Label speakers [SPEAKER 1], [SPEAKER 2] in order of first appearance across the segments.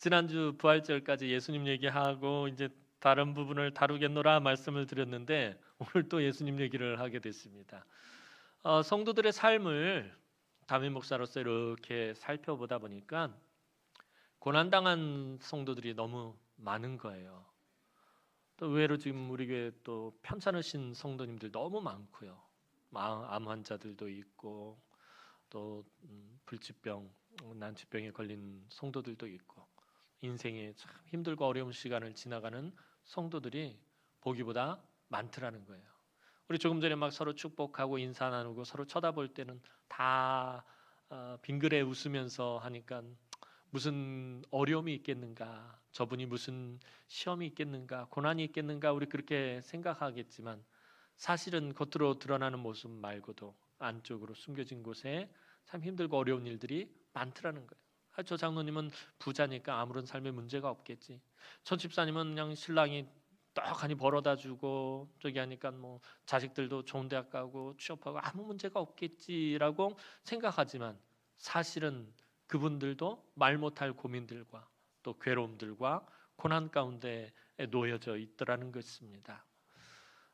[SPEAKER 1] 지난주 부활절까지 예수님 얘기하고 이제 다른 부분을 다루겠노라 말씀을 드렸는데 오늘 또 예수님 얘기를 하게 됐습니다. 성도들의 삶을 담임 목사로서 이렇게 살펴보다 보니까 고난당한 성도들이 너무 많은 거예요. 또 의외로 지금 우리 교회 또 편찮으신 성도님들 너무 많고요. 암 환자들도 있고 또 불치병, 난치병에 걸린 성도들도 있고 인생에 참 힘들고 어려운 시간을 지나가는 성도들이 보기보다 많더라는 거예요. 우리 조금 전에 막 서로 축복하고 인사 나누고 서로 쳐다볼 때는 다 빙그레 웃으면서 하니까 무슨 어려움이 있겠는가, 저분이 무슨 시험이 있겠는가, 고난이 있겠는가 우리 그렇게 생각하겠지만 사실은 겉으로 드러나는 모습 말고도 안쪽으로 숨겨진 곳에 참 힘들고 어려운 일들이 많더라는 거예요. 저 장로님은 부자니까 아무런 삶에 문제가 없겠지. 저 집사님은 그냥 신랑이 떡하니 벌어다 주고 저기 하니까 뭐 자식들도 좋은 대학 가고 취업하고 아무 문제가 없겠지라고 생각하지만 사실은 그분들도 말 못할 고민들과 또 괴로움들과 고난 가운데 놓여져 있더라는 것입니다.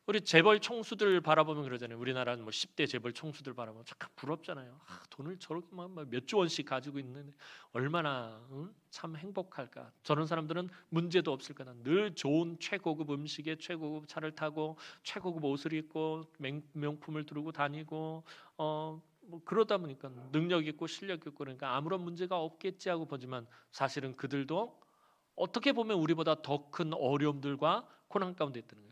[SPEAKER 1] 우리 재벌 총수들 바라보면 그러잖아요. 우리나라는 뭐 10대 재벌 총수들 바라보면 참 부럽잖아요. 돈을 저렇게 몇 조 원씩 가지고 있는 얼마나 참 행복할까. 저런 사람들은 문제도 없을 거다. 늘 좋은 최고급 음식에 최고급 차를 타고 최고급 옷을 입고 명품을 두르고 다니고 뭐 그러다 보니까 능력 있고 실력 있고 그러니까 아무런 문제가 없겠지 하고 보지만 사실은 그들도 어떻게 보면 우리보다 더 큰 어려움들과 고난 가운데 있다는 거예요.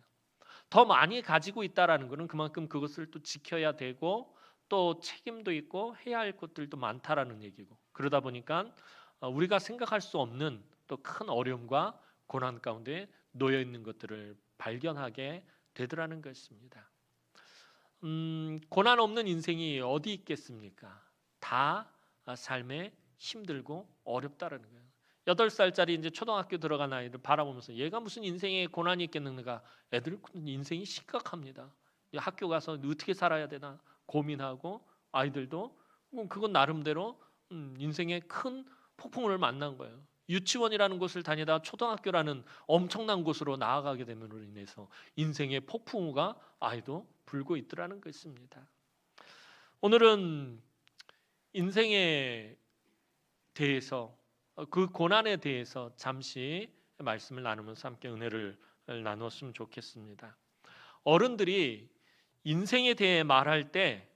[SPEAKER 1] 더 많이 가지고 있다라는 것은 그만큼 그것을 또 지켜야 되고 또 책임도 있고 해야 할 것들도 많다라는 얘기고 그러다 보니까 우리가 생각할 수 없는 또 큰 어려움과 고난 가운데 놓여 있는 것들을 발견하게 되더라는 것입니다. 고난 없는 인생이 어디 있겠습니까? 다 삶에 힘들고 어렵다라는 거예요. 8살짜리 이제 초등학교 들어간 아이를 바라보면서 얘가 무슨 인생에 고난이 있겠는가? 애들 인생이 심각합니다. 학교 가서 어떻게 살아야 되나 고민하고 아이들도 그건 나름대로 인생의 큰 폭풍을 만난 거예요. 유치원이라는 곳을 다니다 초등학교라는 엄청난 곳으로 나아가게 됨으로 인해서 인생의 폭풍우가 아이도 불고 있더라는 것입니다. 오늘은 인생에 대해서 그 고난에 대해서 잠시 말씀을 나누면서 함께 은혜를 나누었으면 좋겠습니다. 어른들이 인생에 대해 말할 때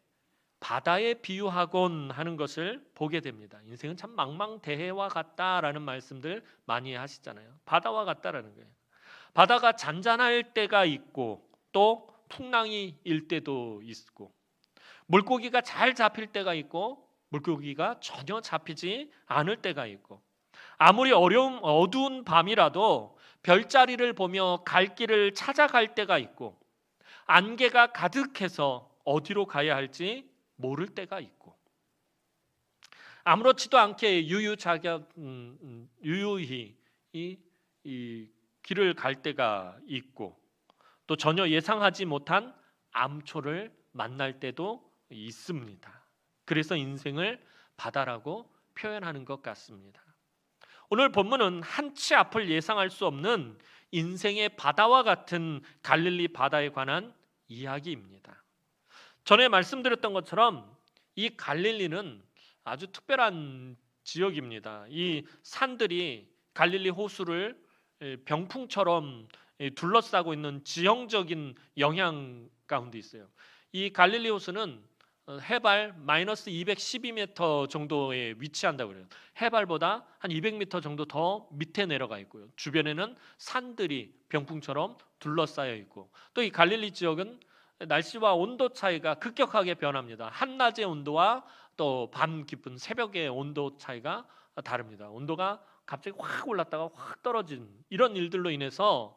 [SPEAKER 1] 바다에 비유하곤 하는 것을 보게 됩니다. 인생은 참 망망대해와 같다라는 말씀들 많이 하시잖아요. 바다와 같다라는 거예요. 바다가 잔잔할 때가 있고 또 풍랑이 일 때도 있고 물고기가 잘 잡힐 때가 있고 물고기가 전혀 잡히지 않을 때가 있고 아무리 어두운 밤이라도 별자리를 보며 갈 길을 찾아갈 때가 있고 안개가 가득해서 어디로 가야 할지 모를 때가 있고 아무렇지도 않게 유유히 이 길을 갈 때가 있고 또 전혀 예상하지 못한 암초를 만날 때도 있습니다. 그래서 인생을 바다라고 표현하는 것 같습니다. 오늘 본문은 한치 앞을 예상할 수 없는 인생의 바다와 같은 갈릴리 바다에 관한 이야기입니다. 전에 말씀드렸던 것처럼 이 갈릴리는 아주 특별한 지역입니다. 이 산들이 갈릴리 호수를 병풍처럼 둘러싸고 있는 지형적인 영향 가운데 있어요. 이 갈릴리 호수는 해발 마이너스 212m 정도에 위치한다고 그래요. 해발보다 한 200m 정도 더 밑에 내려가 있고요. 주변에는 산들이 병풍처럼 둘러싸여 있고 또 이 갈릴리 지역은 날씨와 온도 차이가 급격하게 변합니다. 한낮의 온도와 또 밤 깊은 새벽의 온도 차이가 다릅니다. 온도가 갑자기 확 올랐다가 확 떨어진 이런 일들로 인해서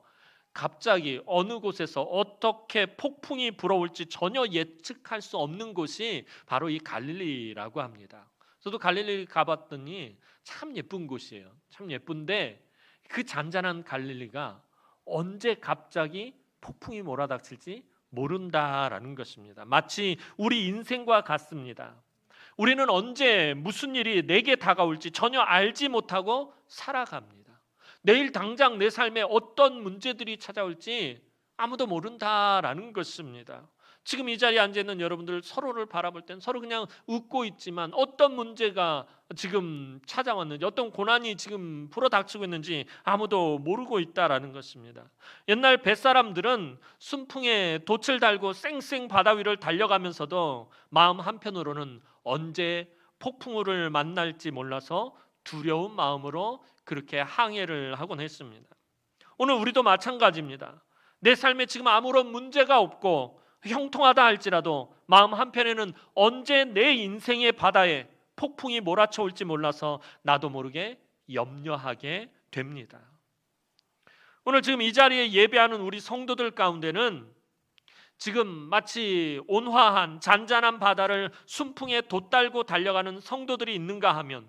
[SPEAKER 1] 갑자기 어느 곳에서 어떻게 폭풍이 불어올지 전혀 예측할 수 없는 곳이 바로 이 갈릴리라고 합니다. 저도 갈릴리 가봤더니 참 예쁜 곳이에요. 참 예쁜데 그 잔잔한 갈릴리가 언제 갑자기 폭풍이 몰아닥칠지 모른다라는 것입니다. 마치 우리 인생과 같습니다. 우리는 언제 무슨 일이 내게 다가올지 전혀 알지 못하고 살아갑니다. 내일 당장 내 삶에 어떤 문제들이 찾아올지 아무도 모른다라는 것입니다. 지금 이 자리에 앉아있는 여러분들 서로를 바라볼 땐 서로 그냥 웃고 있지만 어떤 문제가 지금 찾아왔는지, 어떤 고난이 지금 불어닥치고 있는지 아무도 모르고 있다라는 것입니다. 옛날 뱃사람들은 순풍에 돛을 달고 쌩쌩 바다 위를 달려가면서도 마음 한편으로는 언제 폭풍우를 만날지 몰라서 두려운 마음으로 그렇게 항해를 하곤 했습니다. 오늘 우리도 마찬가지입니다. 내 삶에 지금 아무런 문제가 없고 형통하다 할지라도 마음 한편에는 언제 내 인생의 바다에 폭풍이 몰아쳐올지 몰라서 나도 모르게 염려하게 됩니다. 오늘 지금 이 자리에 예배하는 우리 성도들 가운데는 지금 마치 온화한 잔잔한 바다를 순풍에 돛달고 달려가는 성도들이 있는가 하면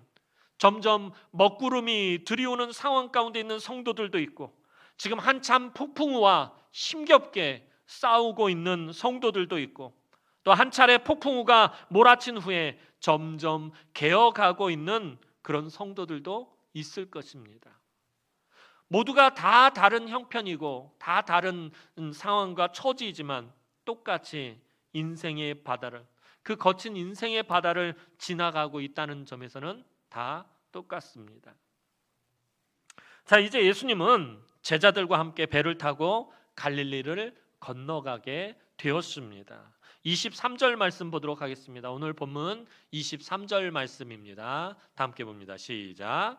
[SPEAKER 1] 점점 먹구름이 들이오는 상황 가운데 있는 성도들도 있고, 지금 한참 폭풍우와 힘겹게 싸우고 있는 성도들도 있고, 또 한 차례 폭풍우가 몰아친 후에 점점 개어가고 있는 그런 성도들도 있을 것입니다. 모두가 다 다른 형편이고 다 다른 상황과 처지이지만 똑같이 인생의 바다를, 그 거친 인생의 바다를 지나가고 있다는 점에서는 다 똑같습니다. 자, 이제 예수님은 제자들과 함께 배를 타고 갈릴리를 건너가게 되었습니다. 23절 말씀 보도록 하겠습니다. 오늘 본문 23절 말씀입니다. 다 함께 봅니다. 시작.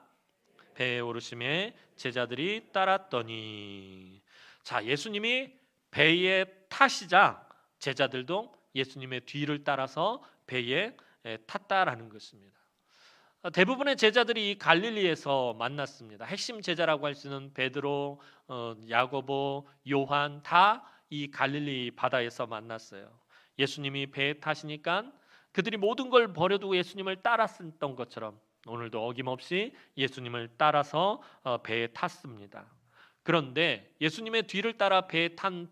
[SPEAKER 1] 배에 오르심에 제자들이 따랐더니. 자, 예수님이 배에 타시자 제자들도 예수님의 뒤를 따라서 배에 탔다라는 것입니다. 대부분의 제자들이 이 갈릴리에서 만났습니다. 핵심 제자라고 할 수 있는 베드로, 야고보, 요한 다 이 갈릴리 바다에서 만났어요. 예수님이 배에 타시니까 그들이 모든 걸 버려두고 예수님을 따랐던 것처럼 오늘도 어김없이 예수님을 따라서 배에 탔습니다. 그런데 예수님의 뒤를 따라 배에 탄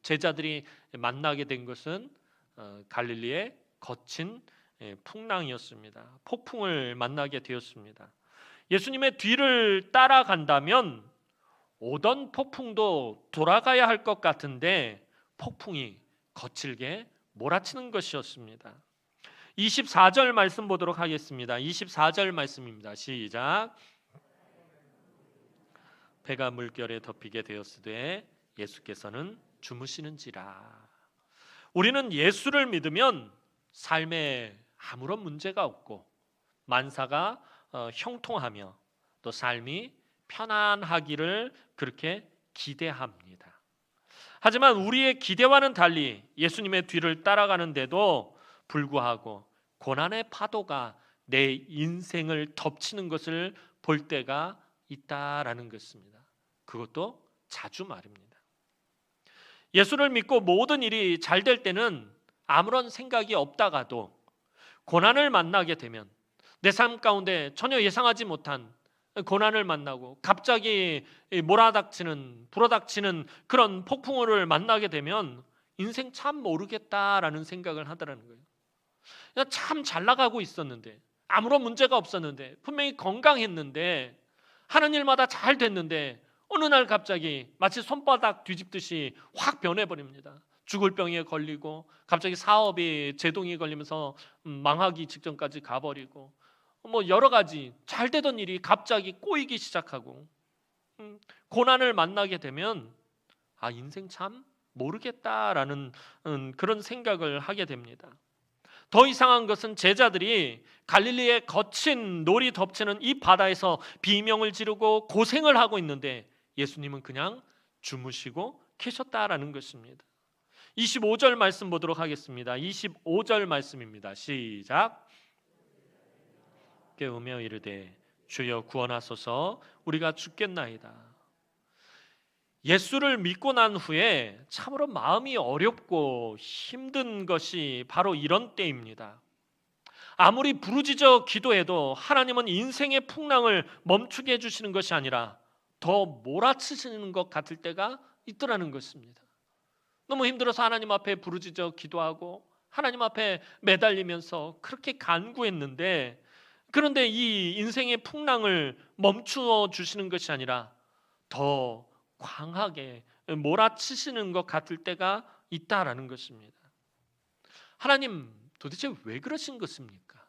[SPEAKER 1] 제자들이 만나게 된 것은 갈릴리의 거친 풍랑이었습니다. 폭풍을 만나게 되었습니다. 예수님의 뒤를 따라간다면 오던 폭풍도 돌아가야 할 것 같은데 폭풍이 거칠게 몰아치는 것이었습니다. 24절 말씀 보도록 하겠습니다. 24절 말씀입니다. 시작. 배가 물결에 덮이게 되었으되 예수께서는 주무시는지라. 우리는 예수를 믿으면 삶에 아무런 문제가 없고 만사가 형통하며 또 삶이 편안하기를 그렇게 기대합니다. 하지만 우리의 기대와는 달리 예수님의 뒤를 따라가는데도 불구하고 고난의 파도가 내 인생을 덮치는 것을 볼 때가 있다라는 것입니다. 그것도 자주 말입니다. 예수를 믿고 모든 일이 잘 될 때는 아무런 생각이 없다가도 고난을 만나게 되면 내 삶 가운데 전혀 예상하지 못한 고난을 만나고 갑자기 불어닥치는 그런 폭풍우를 만나게 되면 인생 참 모르겠다라는 생각을 하더라는 거예요. 참 잘 나가고 있었는데, 아무런 문제가 없었는데, 분명히 건강했는데, 하는 일마다 잘 됐는데 어느 날 갑자기 마치 손바닥 뒤집듯이 확 변해버립니다. 죽을 병에 걸리고 갑자기 사업이 제동이 걸리면서 망하기 직전까지 가버리고, 여러 가지 잘 되던 일이 갑자기 꼬이기 시작하고, 고난을 만나게 되면 인생 참 모르겠다라는 그런 생각을 하게 됩니다. 더 이상한 것은 제자들이 갈릴리의 거친 놀이 덮치는 이 바다에서 비명을 지르고 고생을 하고 있는데 예수님은 그냥 주무시고 계셨다라는 것입니다. 25절 말씀 보도록 하겠습니다. 25절 말씀입니다. 시작. 깨우며 이르되 주여 구원하소서, 우리가 죽겠나이다. 예수를 믿고 난 후에 참으로 마음이 어렵고 힘든 것이 바로 이런 때입니다. 아무리 부르짖어 기도해도 하나님은 인생의 풍랑을 멈추게 해주시는 것이 아니라 더 몰아치시는 것 같을 때가 있더라는 것입니다. 너무 힘들어서 하나님 앞에 부르짖어 기도하고 하나님 앞에 매달리면서 그렇게 간구했는데, 그런데 이 인생의 풍랑을 멈추어 주시는 것이 아니라 더 강하게 몰아치시는 것 같을 때가 있다라는 것입니다. 하나님 도대체 왜 그러신 것입니까?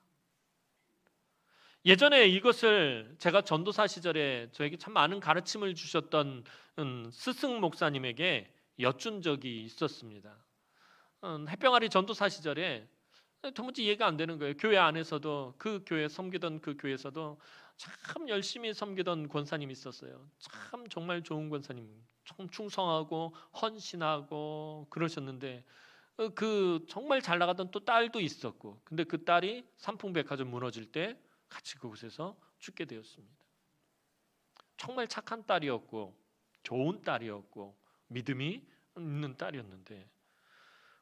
[SPEAKER 1] 예전에 이것을 제가 전도사 시절에 저에게 참 많은 가르침을 주셨던 스승 목사님에게 여쭌 적이 있었습니다. 햇병아리 전도사 시절에 도무지 이해가 안 되는 거예요. 교회 안에서도, 그 교회 섬기던 그 교회에서도 참 열심히 섬기던 권사님이 있었어요. 참 정말 좋은 권사님, 참 충성하고 헌신하고 그러셨는데, 그 정말 잘 나가던 또 딸도 있었고, 근데 그 딸이 삼풍백화점 무너질 때 같이 그곳에서 죽게 되었습니다. 정말 착한 딸이었고 좋은 딸이었고 믿음이 있는 딸이었는데,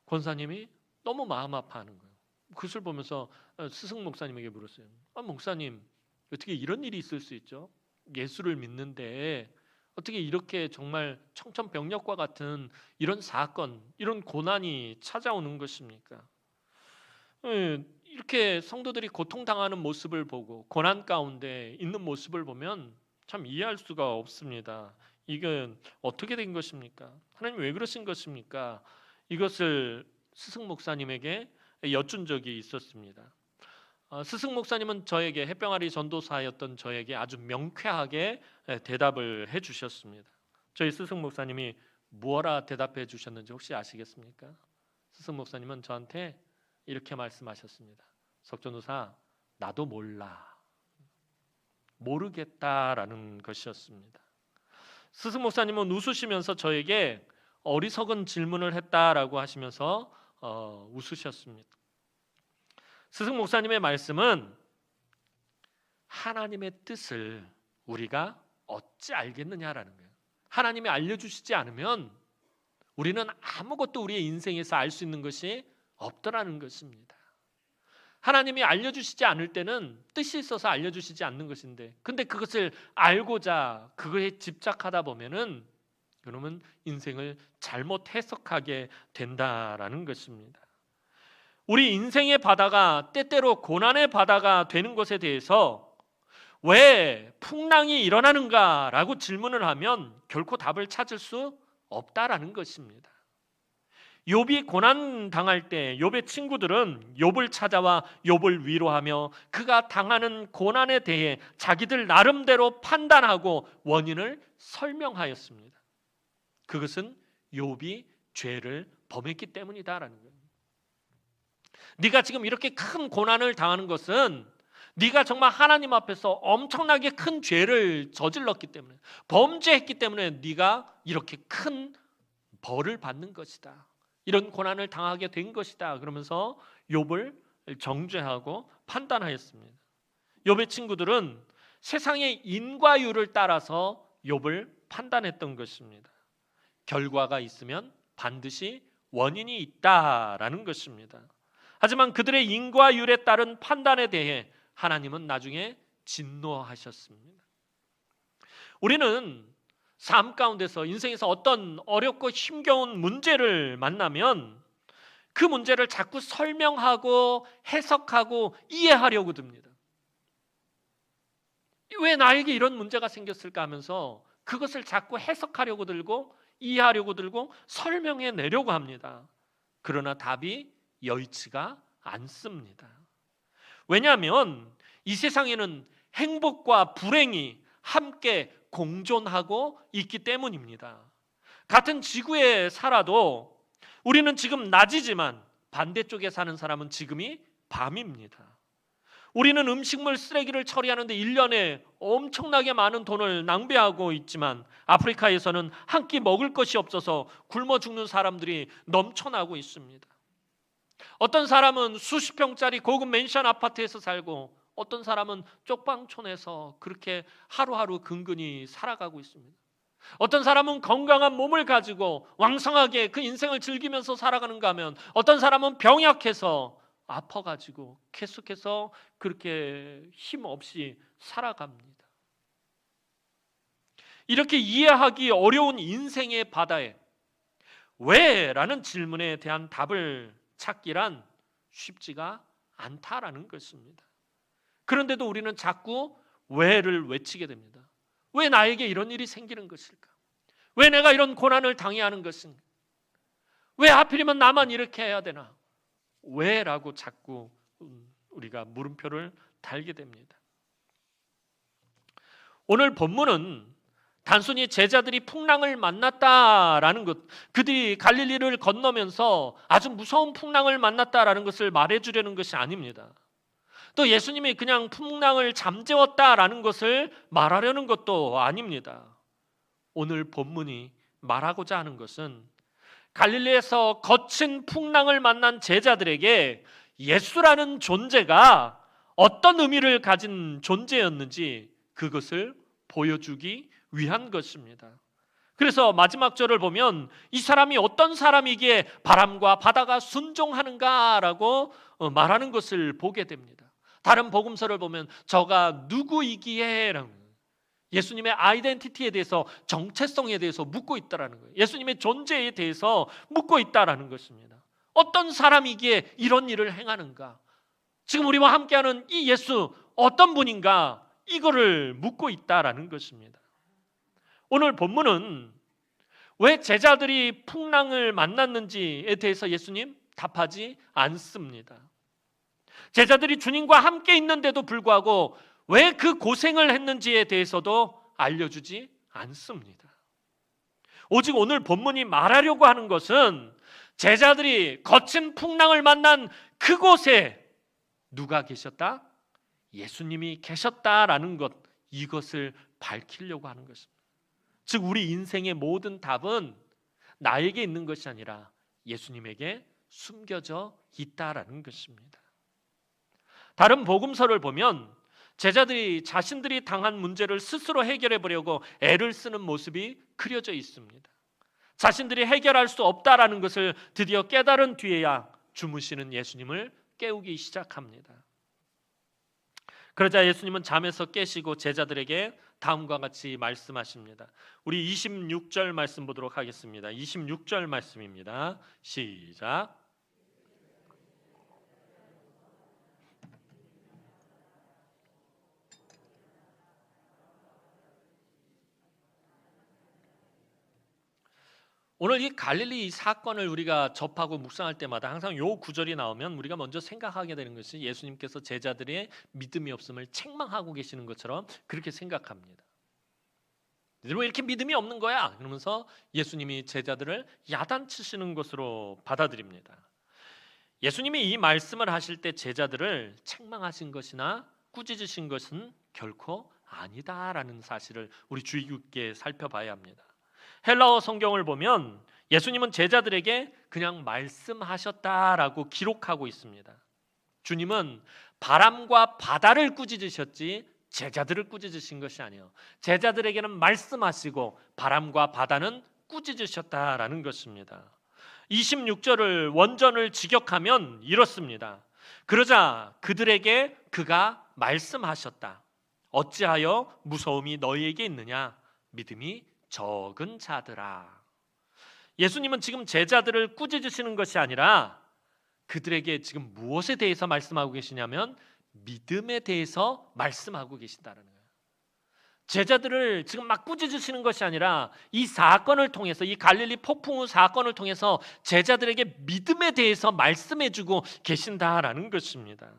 [SPEAKER 1] 권사님이 너무 마음 아파하는 거예요. 그것을 보면서 스승 목사님에게 물었어요. 목사님, 어떻게 이런 일이 있을 수 있죠? 예수를 믿는데 어떻게 이렇게 정말 청천벽력과 같은 이런 사건, 이런 고난이 찾아오는 것입니까? 이렇게 성도들이 고통당하는 모습을 보고 고난 가운데 있는 모습을 보면 참 이해할 수가 없습니다. 이건 어떻게 된 것입니까? 하나님 왜 그러신 것입니까? 이것을 스승 목사님에게 여쭌 적이 있었습니다. 스승 목사님은 저에게, 햇병아리 전도사였던 저에게 아주 명쾌하게 대답을 해주셨습니다. 저희 스승 목사님이 뭐라 대답해 주셨는지 혹시 아시겠습니까? 스승 목사님은 저한테 이렇게 말씀하셨습니다. 석전도사, 나도 몰라, 모르겠다라는 것이었습니다. 스승 목사님은 웃으시면서 저에게 어리석은 질문을 했다라고 하시면서 웃으셨습니다. 스승 목사님의 말씀은 하나님의 뜻을 우리가 어찌 알겠느냐라는 거예요. 하나님이 알려주시지 않으면 우리는 아무것도 우리의 인생에서 알 수 있는 것이 없더라는 것입니다. 하나님이 알려주시지 않을 때는 뜻이 있어서 알려주시지 않는 것인데, 근데 그것을 알고자 그거에 집착하다 보면은 그러면 인생을 잘못 해석하게 된다라는 것입니다. 우리 인생의 바다가 때때로 고난의 바다가 되는 것에 대해서 왜 풍랑이 일어나는가라고 질문을 하면 결코 답을 찾을 수 없다라는 것입니다. 욥이 고난 당할 때 욥의 친구들은 욥을 찾아와 욥을 위로하며 그가 당하는 고난에 대해 자기들 나름대로 판단하고 원인을 설명하였습니다. 그것은 욥이 죄를 범했기 때문이다라는 거예요. 네가 지금 이렇게 큰 고난을 당하는 것은 네가 정말 하나님 앞에서 엄청나게 큰 죄를 저질렀기 때문에, 범죄했기 때문에 네가 이렇게 큰 벌을 받는 것이다. 이런 고난을 당하게 된 것이다. 그러면서 욥을 정죄하고 판단하였습니다. 욥의 친구들은 세상의 인과율을 따라서 욥을 판단했던 것입니다. 결과가 있으면 반드시 원인이 있다라는 것입니다. 하지만 그들의 인과율에 따른 판단에 대해 하나님은 나중에 진노하셨습니다. 우리는 삶 가운데서 인생에서 어떤 어렵고 힘겨운 문제를 만나면 그 문제를 자꾸 설명하고 해석하고 이해하려고 듭니다. 왜 나에게 이런 문제가 생겼을까 하면서 그것을 자꾸 해석하려고 들고 이해하려고 들고 설명해 내려고 합니다. 그러나 답이 여의치가 않습니다. 왜냐하면 이 세상에는 행복과 불행이 함께 공존하고 있기 때문입니다. 같은 지구에 살아도 우리는 지금 낮이지만 반대쪽에 사는 사람은 지금이 밤입니다. 우리는 음식물 쓰레기를 처리하는데 1년에 엄청나게 많은 돈을 낭비하고 있지만 아프리카에서는 한 끼 먹을 것이 없어서 굶어 죽는 사람들이 넘쳐나고 있습니다. 어떤 사람은 수십 평짜리 고급 맨션 아파트에서 살고 어떤 사람은 쪽방촌에서 그렇게 하루하루 근근히 살아가고 있습니다. 어떤 사람은 건강한 몸을 가지고 왕성하게 그 인생을 즐기면서 살아가는가 하면 어떤 사람은 병약해서 아파가지고 계속해서 그렇게 힘없이 살아갑니다. 이렇게 이해하기 어려운 인생의 바다에 왜? 라는 질문에 대한 답을 찾기란 쉽지가 않다라는 것입니다. 그런데도 우리는 자꾸 왜를 외치게 됩니다. 왜 나에게 이런 일이 생기는 것일까? 왜 내가 이런 고난을 당해야 하는 것인가? 왜 하필이면 나만 이렇게 해야 되나? 왜라고 자꾸 우리가 물음표를 달게 됩니다. 오늘 본문은 단순히 제자들이 풍랑을 만났다라는 것, 그들이 갈릴리를 건너면서 아주 무서운 풍랑을 만났다라는 것을 말해주려는 것이 아닙니다. 또 예수님이 그냥 풍랑을 잠재웠다라는 것을 말하려는 것도 아닙니다. 오늘 본문이 말하고자 하는 것은 갈릴리에서 거친 풍랑을 만난 제자들에게 예수라는 존재가 어떤 의미를 가진 존재였는지 그것을 보여주기 위한 것입니다. 그래서 마지막 절을 보면 이 사람이 어떤 사람이기에 바람과 바다가 순종하는가라고 말하는 것을 보게 됩니다. 다른 복음서를 보면 저가 누구이기에 예수님의 아이덴티티에 대해서, 정체성에 대해서 묻고 있다라는 거예요. 예수님의 존재에 대해서 묻고 있다라는 것입니다. 어떤 사람이기에 이런 일을 행하는가? 지금 우리와 함께하는 이 예수 어떤 분인가? 이거를 묻고 있다라는 것입니다. 오늘 본문은 왜 제자들이 풍랑을 만났는지에 대해서 예수님 답하지 않습니다. 제자들이 주님과 함께 있는데도 불구하고 왜 그 고생을 했는지에 대해서도 알려주지 않습니다. 오직 오늘 본문이 말하려고 하는 것은 제자들이 거친 풍랑을 만난 그곳에 누가 계셨다? 예수님이 계셨다라는 것, 이것을 밝히려고 하는 것입니다. 즉 우리 인생의 모든 답은 나에게 있는 것이 아니라 예수님에게 숨겨져 있다라는 것입니다. 다른 복음서를 보면 제자들이 자신들이 당한 문제를 스스로 해결해 보려고 애를 쓰는 모습이 그려져 있습니다. 자신들이 해결할 수 없다라는 것을 드디어 깨달은 뒤에야 주무시는 예수님을 깨우기 시작합니다. 그러자 예수님은 잠에서 깨시고 제자들에게 다음과 같이 말씀하십니다. 우리 26절 말씀 보도록 하겠습니다. 26절 말씀입니다. 시작. 오늘 이 갈릴리 사건을 우리가 접하고 묵상할 때마다 항상 요 구절이 나오면 우리가 먼저 생각하게 되는 것이 예수님께서 제자들의 믿음이 없음을 책망하고 계시는 것처럼 그렇게 생각합니다. 왜 이렇게 믿음이 없는 거야? 그러면서 예수님이 제자들을 야단치시는 것으로 받아들입니다. 예수님이 이 말씀을 하실 때 제자들을 책망하신 것이나 꾸짖으신 것은 결코 아니다라는 사실을 우리 주의 깊게 살펴봐야 합니다. 헬라어 성경을 보면 예수님은 제자들에게 그냥 말씀하셨다라고 기록하고 있습니다. 주님은 바람과 바다를 꾸짖으셨지 제자들을 꾸짖으신 것이 아니에요. 제자들에게는 말씀하시고 바람과 바다는 꾸짖으셨다라는 것입니다. 26절을 원전을 직역하면 이렇습니다. 그러자 그들에게 그가 말씀하셨다. 어찌하여 무서움이 너희에게 있느냐? 믿음이 적은 자들아. 예수님은 지금 제자들을 꾸짖으시는 것이 아니라 그들에게 지금 무엇에 대해서 말씀하고 계시냐면 믿음에 대해서 말씀하고 계신다는 거예요. 제자들을 지금 막 꾸짖으시는 것이 아니라 이 사건을 통해서, 이 갈릴리 폭풍우 사건을 통해서 제자들에게 믿음에 대해서 말씀해주고 계신다라는 것입니다.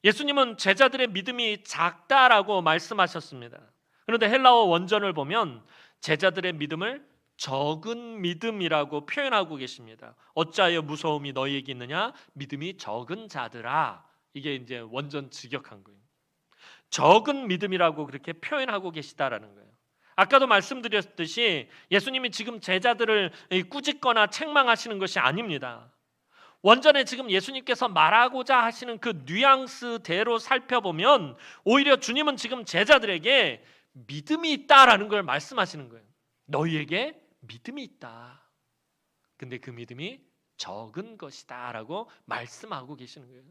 [SPEAKER 1] 예수님은 제자들의 믿음이 작다라고 말씀하셨습니다. 그런데 헬라어 원전을 보면 제자들의 믿음을 적은 믿음이라고 표현하고 계십니다. 어찌하여 무서움이 너희에게 있느냐? 믿음이 적은 자들아. 이게 이제 원전 직역한 거예요. 적은 믿음이라고 그렇게 표현하고 계시다라는 거예요. 아까도 말씀드렸듯이 예수님이 지금 제자들을 꾸짖거나 책망하시는 것이 아닙니다. 원전에 지금 예수님께서 말하고자 하시는 그 뉘앙스대로 살펴보면 오히려 주님은 지금 제자들에게 믿음이 있다라는 걸 말씀하시는 거예요. 너희에게 믿음이 있다. 근데 그 믿음이 적은 것이다 라고 말씀하고 계시는 거예요.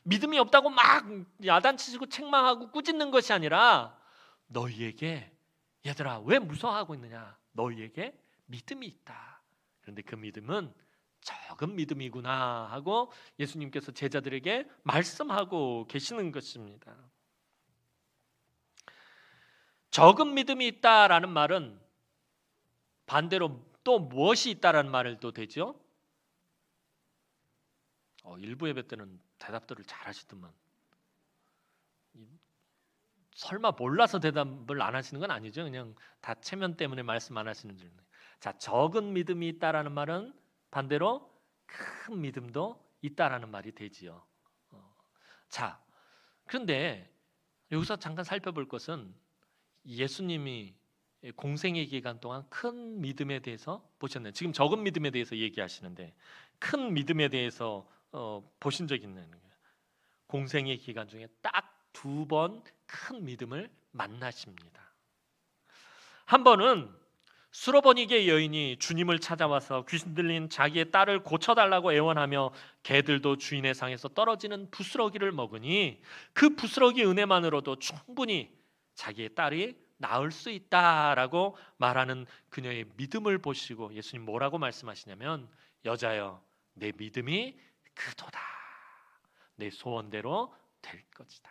[SPEAKER 1] 믿음이 없다고 막 야단치시고 책망하고 꾸짖는 것이 아니라 너희에게, 얘들아 왜 무서워하고 있느냐? 너희에게 믿음이 있다. 그런데 그 믿음은 적은 믿음이구나 하고 예수님께서 제자들에게 말씀하고 계시는 것입니다. 적은 믿음이 있다라는 말은 반대로 또 무엇이 있다라는 말을 또 되죠? 일부 예배 때는 대답들을 잘 하시더만. 설마 몰라서 대답을 안 하시는 건 아니죠? 그냥 다 체면 때문에 말씀 안 하시는 줄. 자, 적은 믿음이 있다라는 말은 반대로 큰 믿음도 있다라는 말이 되지요. 자, 그런데 여기서 잠깐 살펴볼 것은 예수님이 공생의 기간 동안 큰 믿음에 대해서 보셨나요? 지금 적은 믿음에 대해서 얘기하시는데 큰 믿음에 대해서 보신 적이 있는 거예요. 공생의 기간 중에 딱 2번 큰 믿음을 만나십니다. 한 번은 수로보니게 여인이 주님을 찾아와서 귀신 들린 자기의 딸을 고쳐달라고 애원하며 개들도 주인의 상에서 떨어지는 부스러기를 먹으니 그 부스러기 은혜만으로도 충분히 자기의 딸이 나을 수 있다라고 말하는 그녀의 믿음을 보시고 예수님 뭐라고 말씀하시냐면, 여자여 내 믿음이 크도다. 내 소원대로 될 것이다.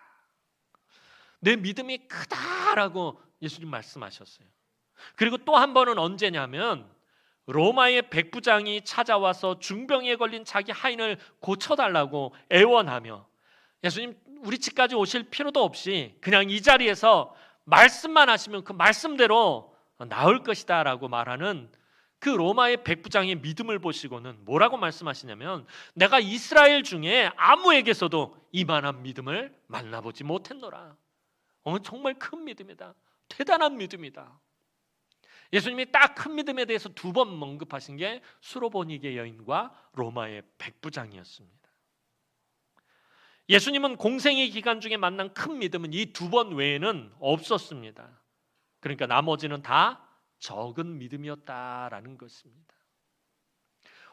[SPEAKER 1] 내 믿음이 크다라고 예수님 말씀하셨어요. 그리고 또 한 번은 언제냐면 로마의 백부장이 찾아와서 중병에 걸린 자기 하인을 고쳐달라고 애원하며 예수님 우리 집까지 오실 필요도 없이 그냥 이 자리에서 말씀만 하시면 그 말씀대로 나을 것이다 라고 말하는 그 로마의 백부장의 믿음을 보시고는 뭐라고 말씀하시냐면, 내가 이스라엘 중에 아무에게서도 이만한 믿음을 만나보지 못했노라. 정말 큰 믿음이다. 대단한 믿음이다. 예수님이 딱 큰 믿음에 대해서 2번 언급하신 게 수로보니게 여인과 로마의 백부장이었습니다. 예수님은 공생의 기간 중에 만난 큰 믿음은 이 2번 외에는 없었습니다. 그러니까 나머지는 다 적은 믿음이었다라는 것입니다.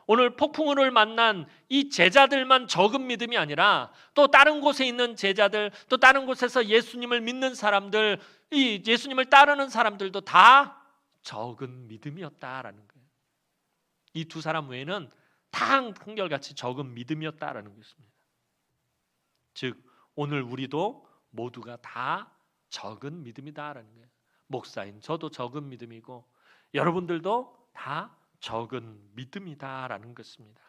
[SPEAKER 1] 오늘 폭풍우를 만난 이 제자들만 적은 믿음이 아니라 또 다른 곳에 있는 제자들, 또 다른 곳에서 예수님을 믿는 사람들, 이 예수님을 따르는 사람들도 다 적은 믿음이었다라는 거예요. 이 2 사람 외에는 다 한결같이 적은 믿음이었다라는 것입니다. 즉 오늘 우리도 모두가 다 적은 믿음이다라는 거예요. 목사인 저도 적은 믿음이고 여러분들도 다 적은 믿음이다라는 것입니다.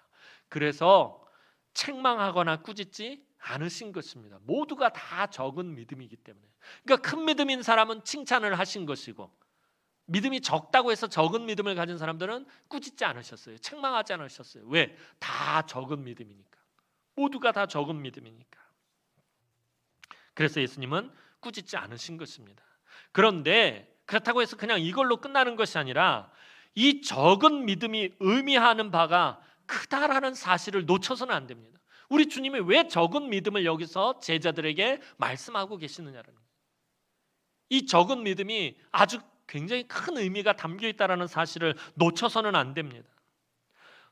[SPEAKER 1] 그래서 책망하거나 꾸짖지 않으신 것입니다. 모두가 다 적은 믿음이기 때문에. 그러니까 큰 믿음인 사람은 칭찬을 하신 것이고, 믿음이 적다고 해서 적은 믿음을 가진 사람들은 꾸짖지 않으셨어요. 책망하지 않으셨어요. 왜? 다 적은 믿음이니까. 모두가 다 적은 믿음이니까. 그래서 예수님은 꾸짖지 않으신 것입니다. 그런데 그렇다고 해서 그냥 이걸로 끝나는 것이 아니라 이 적은 믿음이 의미하는 바가 크다라는 사실을 놓쳐서는 안 됩니다. 우리 주님이 왜 적은 믿음을 여기서 제자들에게 말씀하고 계시느냐라는 거예요. 이 적은 믿음이 아주 굉장히 큰 의미가 담겨 있다는 사실을 놓쳐서는 안 됩니다.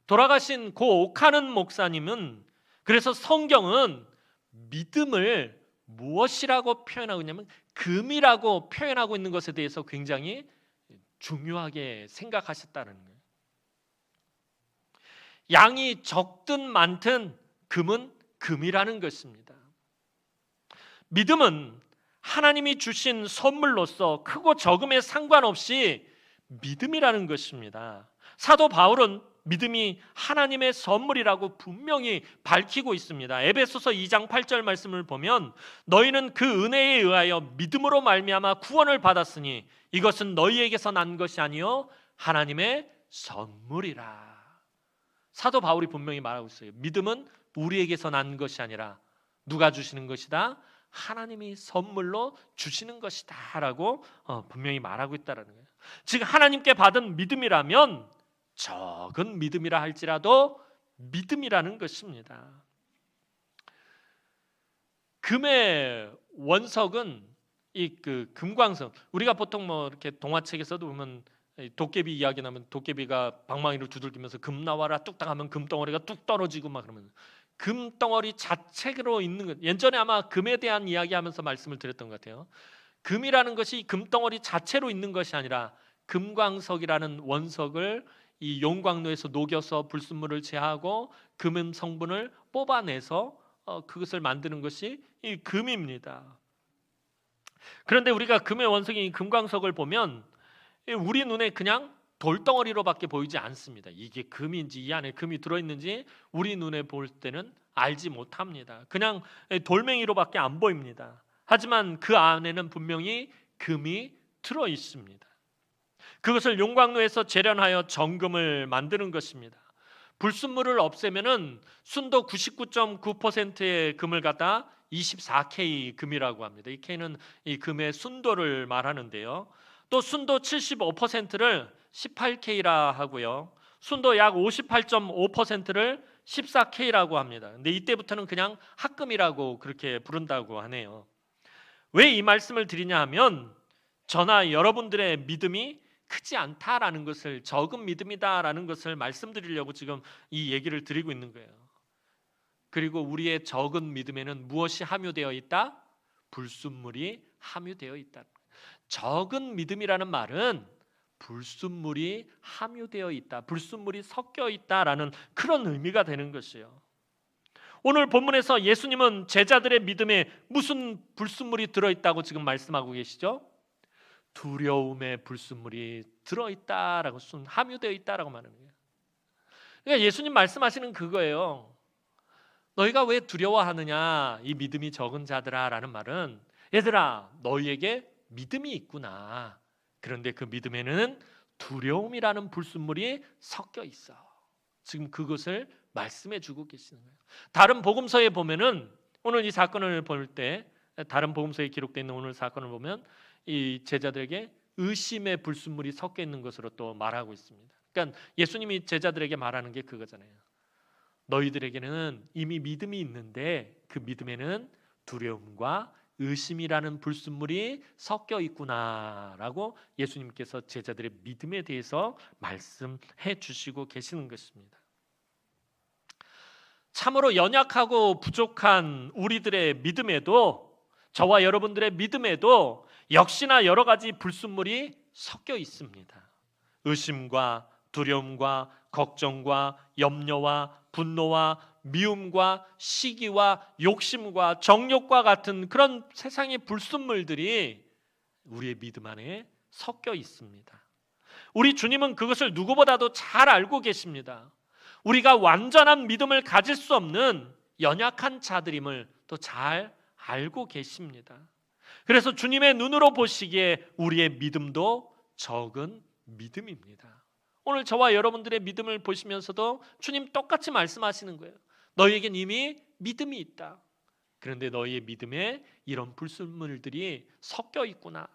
[SPEAKER 1] 돌아가신 고 오카는 목사님은 그래서 성경은 믿음을 무엇이라고 표현하고 있냐면 금이라고 표현하고 있는 것에 대해서 굉장히 중요하게 생각하셨다는 거예요. 양이 적든 많든 금은 금이라는 것입니다. 믿음은 하나님이 주신 선물로서 크고 적음에 상관없이 믿음이라는 것입니다. 사도 바울은 믿음이 하나님의 선물이라고 분명히 밝히고 있습니다. 에베소서 2장 8절 말씀을 보면 너희는 그 은혜에 의하여 믿음으로 말미암아 구원을 받았으니 이것은 너희에게서 난 것이 아니요 하나님의 선물이라. 사도 바울이 분명히 말하고 있어요. 믿음은 우리에게서 난 것이 아니라 누가 주시는 것이다? 하나님이 선물로 주시는 것이다 라고 분명히 말하고 있다는 거예요. 즉 하나님께 받은 믿음이라면 적은 믿음이라 할지라도 믿음이라는 것입니다. 금의 원석은 이 금광석, 우리가 보통 뭐 이렇게 동화책에서도 보면 도깨비 이야기 나면 도깨비가 방망이를 두들기면서 금 나와라 뚝딱 하면 금덩어리가 뚝 떨어지고 막 그러면 금덩어리 자체로 있는 것. 예전에 아마 금에 대한 이야기하면서 말씀을 드렸던 것 같아요. 금이라는 것이 금덩어리 자체로 있는 것이 아니라 금광석이라는 원석을 이 용광로에서 녹여서 불순물을 제하고 금 성분을 뽑아내서 그것을 만드는 것이 이 금입니다. 그런데 우리가 금의 원석인 금광석을 보면 우리 눈에 그냥 돌덩어리로밖에 보이지 않습니다. 이게 금인지 이 안에 금이 들어있는지 우리 눈에 볼 때는 알지 못합니다. 그냥 돌멩이로밖에 안 보입니다. 하지만 그 안에는 분명히 금이 들어 있습니다. 그것을 용광로에서 재련하여 정금을 만드는 것입니다. 불순물을 없애면은 순도 99.9%의 금을 갖다 24K 금이라고 합니다. 이 K는 이 금의 순도를 말하는데요. 또 순도 75%를 18K라 하고요. 순도 약 58.5%를 14K라고 합니다. 근데 이때부터는 그냥 합금이라고 그렇게 부른다고 하네요. 왜 이 말씀을 드리냐 하면 저나 여러분들의 믿음이 크지 않다라는 것을, 적은 믿음이다라는 것을 말씀드리려고 지금 이 얘기를 드리고 있는 거예요. 그리고 우리의 적은 믿음에는 무엇이 함유되어 있다? 불순물이 함유되어 있다. 적은 믿음이라는 말은 불순물이 함유되어 있다, 불순물이 섞여 있다라는 그런 의미가 되는 것이에요. 오늘 본문에서 예수님은 제자들의 믿음에 무슨 불순물이 들어있다고 지금 말씀하고 계시죠? 두려움의 불순물이 들어있다라고, 함유되어 있다라고 말하는 거예요. 그러니까 예수님 말씀하시는 그거예요. 너희가 왜 두려워하느냐, 이 믿음이 적은 자들아 라는 말은, 얘들아 너희에게 믿음이 있구나. 그런데 그 믿음에는 두려움이라는 불순물이 섞여 있어. 지금 그것을 말씀해 주고 계시는 거예요. 다른 복음서에 보면은, 오늘 이 사건을 볼 때 다른 복음서에 기록되어 있는 오늘 사건을 보면 이 제자들에게 의심의 불순물이 섞여 있는 것으로 또 말하고 있습니다. 그러니까 예수님이 제자들에게 말하는 게 그거잖아요. 너희들에게는 이미 믿음이 있는데 그 믿음에는 두려움과 의심이라는 불순물이 섞여 있구나라고 예수님께서 제자들의 믿음에 대해서 말씀해 주시고 계시는 것입니다. 참으로 연약하고 부족한 우리들의 믿음에도, 저와 여러분들의 믿음에도 역시나 여러 가지 불순물이 섞여 있습니다. 의심과 두려움과 걱정과 염려와 분노와 미움과 시기와 욕심과 정욕과 같은 그런 세상의 불순물들이 우리의 믿음 안에 섞여 있습니다. 우리 주님은 그것을 누구보다도 잘 알고 계십니다. 우리가 완전한 믿음을 가질 수 없는 연약한 자들임을 또 잘 알고 계십니다. 그래서 주님의 눈으로 보시기에 우리의 믿음도 적은 믿음입니다. 오늘 저와 여러분들의 믿음을 보시면서도 주님 똑같이 말씀하시는 거예요. 너희에겐 이미 믿음이 있다. 그런데 너희의 믿음에 이런 불순물들이 섞여 있구나.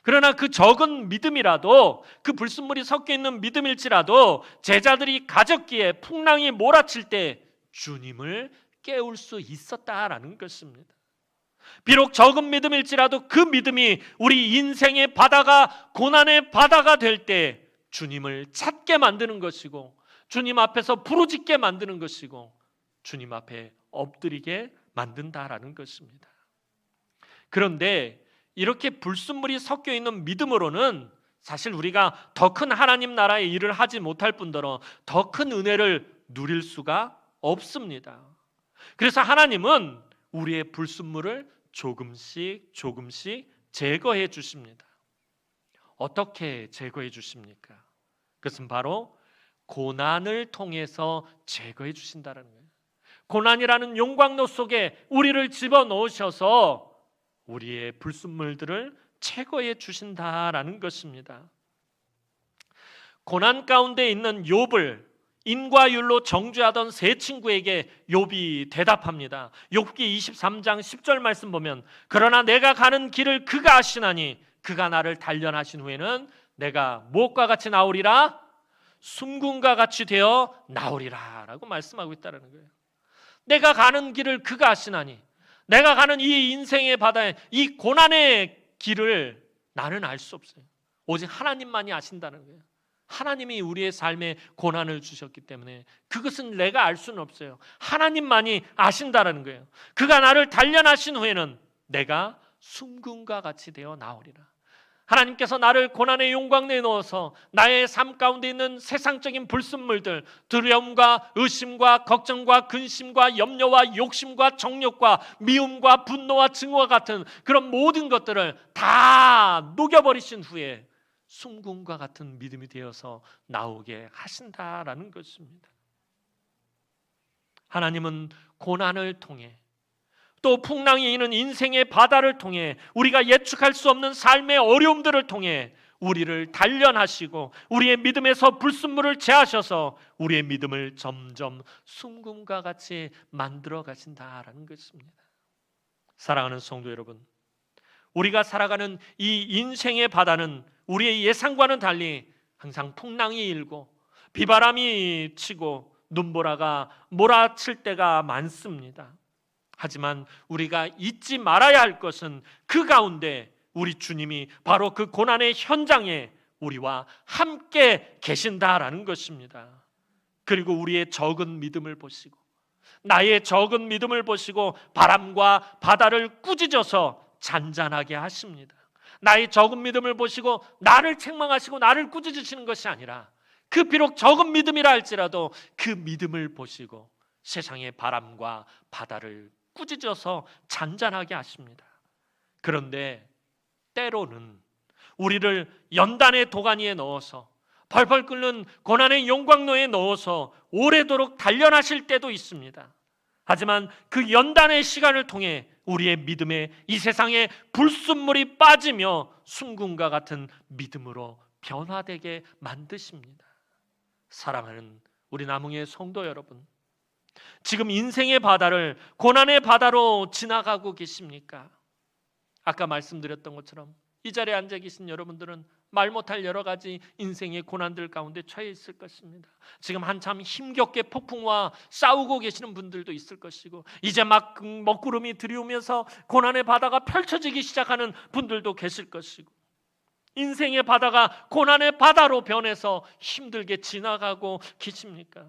[SPEAKER 1] 그러나 그 적은 믿음이라도, 그 불순물이 섞여 있는 믿음일지라도 제자들이 가졌기에 풍랑이 몰아칠 때 주님을 깨울 수 있었다라는 것입니다. 비록 적은 믿음일지라도 그 믿음이 우리 인생의 바다가, 고난의 바다가 될 때 주님을 찾게 만드는 것이고, 주님 앞에서 부르짖게 만드는 것이고, 주님 앞에 엎드리게 만든다라는 것입니다. 그런데 이렇게 불순물이 섞여 있는 믿음으로는 사실 우리가 더 큰 하나님 나라의 일을 하지 못할 뿐더러 더 큰 은혜를 누릴 수가 없습니다. 그래서 하나님은 우리의 불순물을 조금씩 제거해 주십니다. 어떻게 제거해 주십니까? 그것은 바로 고난을 통해서 제거해 주신다는 거예요. 고난이라는 용광로 속에 우리를 집어넣으셔서 우리의 불순물들을 제거해 주신다라는 것입니다. 고난 가운데 있는 욥을 인과율로 정죄하던 세 친구에게 욥이 대답합니다. 욥기 23장 10절 말씀 보면, 그러나 내가 가는 길을 그가 아시나니 그가 나를 단련하신 후에는 내가 무엇과 같이 나오리라? 숨군과 같이 되어 나오리라 라고 말씀하고 있다는 거예요. 내가 가는 길을 그가 아시나니, 내가 가는 이 인생의 바다에, 이 고난의 길을 나는 알 수 없어요. 오직 하나님만이 아신다는 거예요. 하나님이 우리의 삶에 고난을 주셨기 때문에 그것은 내가 알 수는 없어요. 하나님만이 아신다는 거예요. 그가 나를 단련하신 후에는 내가 숨군과 같이 되어 나오리라. 하나님께서 나를 고난의 용광내에 넣어서 나의 삶 가운데 있는 세상적인 불순물들, 두려움과 의심과 걱정과 근심과 염려와 욕심과 정욕과 미움과 분노와 증오와 같은 그런 모든 것들을 다 녹여버리신 후에 순금과 같은 믿음이 되어서 나오게 하신다라는 것입니다. 하나님은 고난을 통해 또 풍랑이 있는 인생의 바다를 통해 우리가 예측할 수 없는 삶의 어려움들을 통해 우리를 단련하시고 우리의 믿음에서 불순물을 제하셔서 우리의 믿음을 점점 순금과 같이 만들어 가신다라는 것입니다. 사랑하는 성도 여러분, 우리가 살아가는 이 인생의 바다는 우리의 예상과는 달리 항상 풍랑이 일고 비바람이 치고 눈보라가 몰아칠 때가 많습니다. 하지만 우리가 잊지 말아야 할 것은 그 가운데 우리 주님이 바로 그 고난의 현장에 우리와 함께 계신다라는 것입니다. 그리고 우리의 적은 믿음을 보시고 나의 적은 믿음을 보시고 바람과 바다를 꾸짖어서 잔잔하게 하십니다. 나의 적은 믿음을 보시고 나를 책망하시고 나를 꾸짖으시는 것이 아니라 그 비록 적은 믿음이라 할지라도 그 믿음을 보시고 세상의 바람과 바다를 꾸짖어서 잔잔하게 하십니다. 그런데 때로는 우리를 연단의 도가니에 넣어서 펄펄 끓는 고난의 용광로에 넣어서 오래도록 단련하실 때도 있습니다. 하지만 그 연단의 시간을 통해 우리의 믿음에 이 세상에 불순물이 빠지며 순금과 같은 믿음으로 변화되게 만드십니다. 사랑하는 우리 남흥의 성도 여러분, 지금 인생의 바다를 고난의 바다로 지나가고 계십니까? 아까 말씀드렸던 것처럼 이 자리에 앉아 계신 여러분들은 말 못할 여러 가지 인생의 고난들 가운데 처해 있을 것입니다. 지금 한참 힘겹게 폭풍과 싸우고 계시는 분들도 있을 것이고 이제 막 먹구름이 들이오면서 고난의 바다가 펼쳐지기 시작하는 분들도 계실 것이고 인생의 바다가 고난의 바다로 변해서 힘들게 지나가고 계십니까?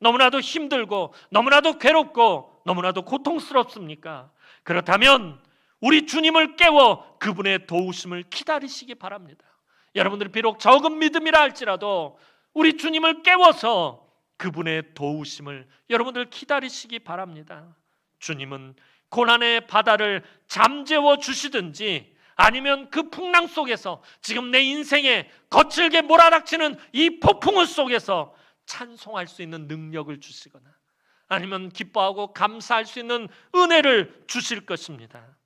[SPEAKER 1] 너무나도 힘들고 너무나도 괴롭고 너무나도 고통스럽습니까? 그렇다면 우리 주님을 깨워 그분의 도우심을 기다리시기 바랍니다. 여러분들이 비록 적은 믿음이라 할지라도 우리 주님을 깨워서 그분의 도우심을 여러분들 기다리시기 바랍니다. 주님은 고난의 바다를 잠재워 주시든지 아니면 그 풍랑 속에서 지금 내 인생에 거칠게 몰아닥치는 이 폭풍우 속에서 찬송할 수 있는 능력을 주시거나 아니면 기뻐하고 감사할 수 있는 은혜를 주실 것입니다.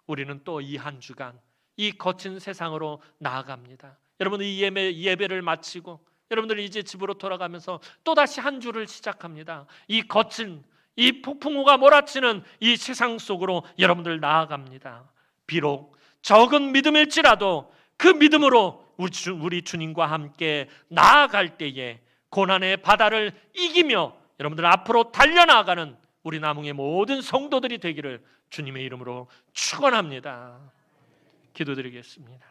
[SPEAKER 1] 우리는 또 이 한 주간 이 거친 세상으로 나아갑니다. 여러분들 이 예배를 마치고 여러분들이 이제 집으로 돌아가면서 또다시 한 주를 시작합니다. 이 거친 이 폭풍우가 몰아치는 이 세상 속으로 여러분들 나아갑니다. 비록 적은 믿음일지라도 그 믿음으로 우리 주님과 함께 나아갈 때에 고난의 바다를 이기며 여러분들 앞으로 달려나가는 우리 남흥의 모든 성도들이 되기를 주님의 이름으로 축원합니다. 기도드리겠습니다.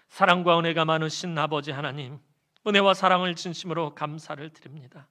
[SPEAKER 1] 사랑과 은혜가 많으신 아버지 하나님, 은혜와 사랑을 진심으로 감사를 드립니다.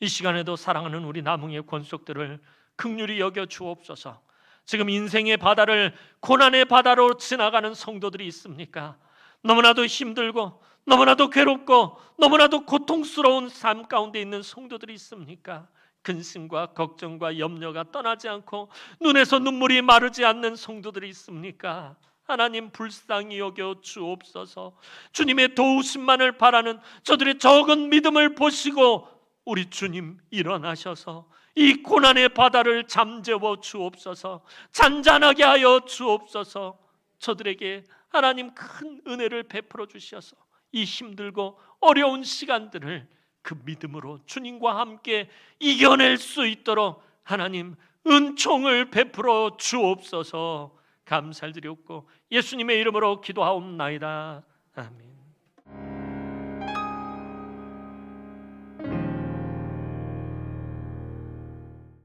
[SPEAKER 1] 이 시간에도 사랑하는 우리 남흥의 권속들을 긍휼히 여겨 주옵소서. 지금 인생의 바다를 고난의 바다로 지나가는 성도들이 있습니까? 너무나도 힘들고 너무나도 괴롭고 너무나도 고통스러운 삶 가운데 있는 성도들이 있습니까? 근심과 걱정과 염려가 떠나지 않고 눈에서 눈물이 마르지 않는 성도들이 있습니까? 하나님 불쌍히 여겨 주옵소서. 주님의 도우심만을 바라는 저들의 적은 믿음을 보시고 우리 주님 일어나셔서 이 고난의 바다를 잠재워 주옵소서. 잔잔하게 하여 주옵소서. 저들에게 하나님 큰 은혜를 베풀어 주셔서 이 힘들고 어려운 시간들을 그 믿음으로 주님과 함께 이겨낼 수 있도록 하나님 은총을 베풀어 주옵소서. 감사드렸고 예수님의 이름으로 기도하옵나이다. 아멘.